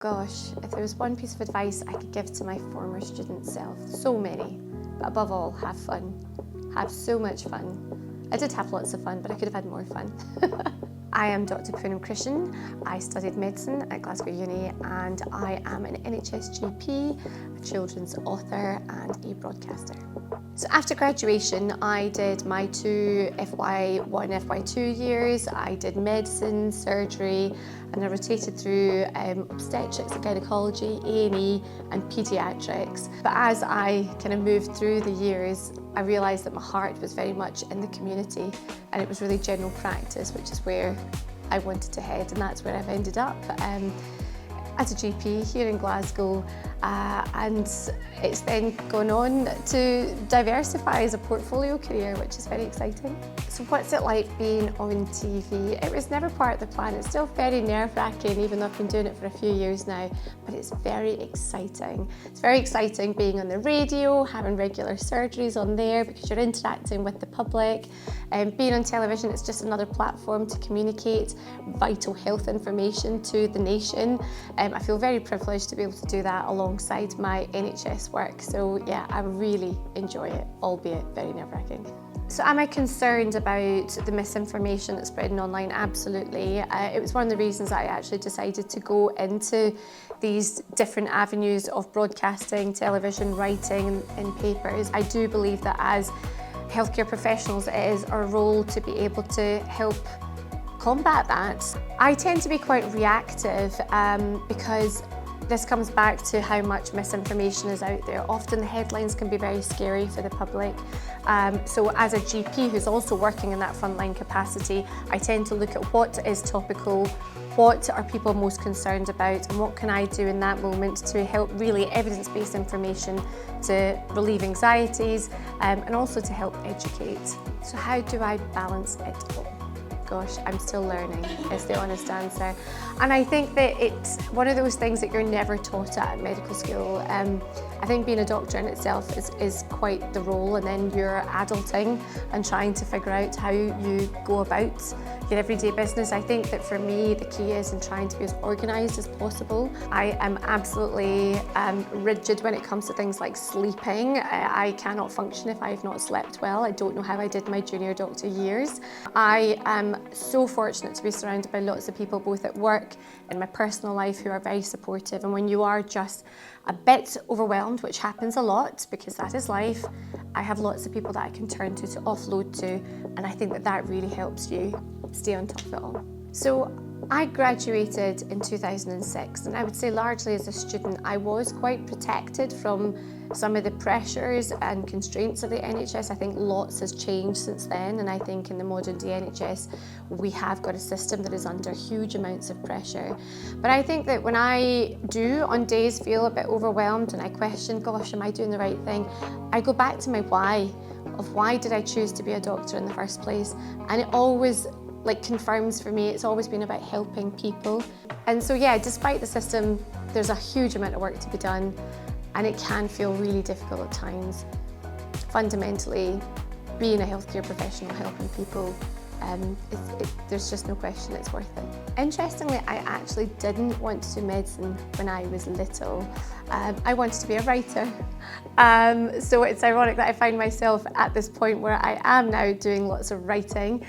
Gosh, if there was one piece of advice I could give to my former student self, so many, but above all, have fun. Have so much fun. I did have lots of fun, but I could have had more fun. I am Dr. Punam Krishan. I studied medicine at Glasgow Uni and I am an NHS GP, a children's author and a broadcaster. So after graduation, I did my two FY1, FY2 years. I did medicine, surgery, and I rotated through obstetrics and gynecology, A&E and paediatrics. But as I kind of moved through the years, I realised that my heart was very much in the community and it was really general practice, which is where I wanted to head, and that's where I've ended up as a GP here in Glasgow, and it's then gone on to diversify as a portfolio career, which is very exciting. So what's it like being on TV? It was never part of the plan. It's still very nerve-wracking, even though I've been doing it for a few years now, but it's very exciting. It's very exciting being on the radio, having regular surgeries on there because you're interacting with the public. Being on television, it's just another platform to communicate vital health information to the nation. I feel very privileged to be able to do that alongside my NHS work. So yeah, I really enjoy it, albeit very nerve-wracking. So am I concerned about the misinformation that's spreading online? Absolutely. It was one of the reasons I actually decided to go into these different avenues of broadcasting, television, writing and papers. I do believe that as healthcare professionals, it is our role to be able to help combat that. I tend to be quite reactive because this comes back to how much misinformation is out there. Often the headlines can be very scary for the public. So as a GP who's also working in that frontline capacity, I tend to look at what is topical, what are people most concerned about, and what can I do in that moment to help really evidence-based information to relieve anxieties and also to help educate. So how do I balance it all? Gosh, I'm still learning, is the honest answer. And I think that it's one of those things that you're never taught at medical school. I think being a doctor in itself is quite the role, and then you're adulting and trying to figure out how you go about your everyday business. I think that for me, the key is in trying to be as organised as possible. I am absolutely rigid when it comes to things like sleeping. I cannot function if I have not slept well. I don't know how I did my junior doctor years. I am so fortunate to be surrounded by lots of people, both at work and my personal life, who are very supportive. And when you are just a bit overwhelmed, which happens a lot because that is life, I have lots of people that I can turn to offload to, and I think that that really helps you stay on top of it all. So I graduated in 2006, and I would say largely as a student I was quite protected from some of the pressures and constraints of the NHS. I think lots has changed since then, and I think in the modern day NHS we have got a system that is under huge amounts of pressure. But I think that when I do on days feel a bit overwhelmed and I question, gosh, am I doing the right thing? I go back to my why, of why did I choose to be a doctor in the first place? And it always confirms for me, it's always been about helping people. And so yeah, despite the system, there's a huge amount of work to be done, and it can feel really difficult at times. Fundamentally, being a healthcare professional helping people, there's just no question it's worth it. Interestingly, I actually didn't want to do medicine when I was little. I wanted to be a writer. So it's ironic that I find myself at this point where I am now doing lots of writing.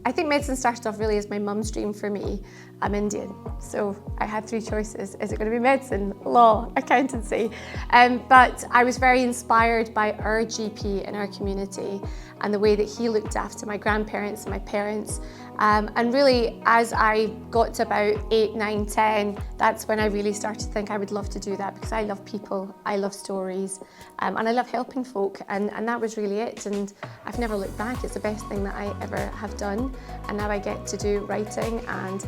I think medicine started off really as my mum's dream for me. I'm Indian, so I had three choices. Is it going to be medicine, law, accountancy? But I was very inspired by our GP in our community and the way that he looked after my grandparents and my parents. And really, as I got to about 8, 9, 10, that's when I really started to think I would love to do that, because I love people, I love stories, and I love helping folk, and that was really it. And I've never looked back. It's the best thing that I ever have done. And now I get to do writing and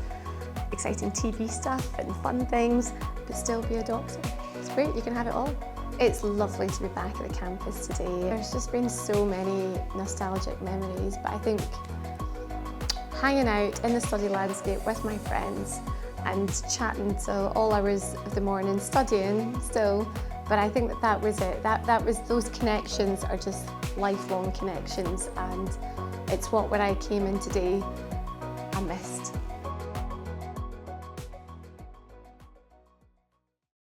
exciting TV stuff and fun things, but still be a doctor. It's great, you can have it all. It's lovely to be back at the campus today. There's just been so many nostalgic memories, but I think hanging out in the study landscape with my friends and chatting till all hours of the morning, studying still, but I think that was it. That was, those connections are just lifelong connections, and it's what when I came in today I missed.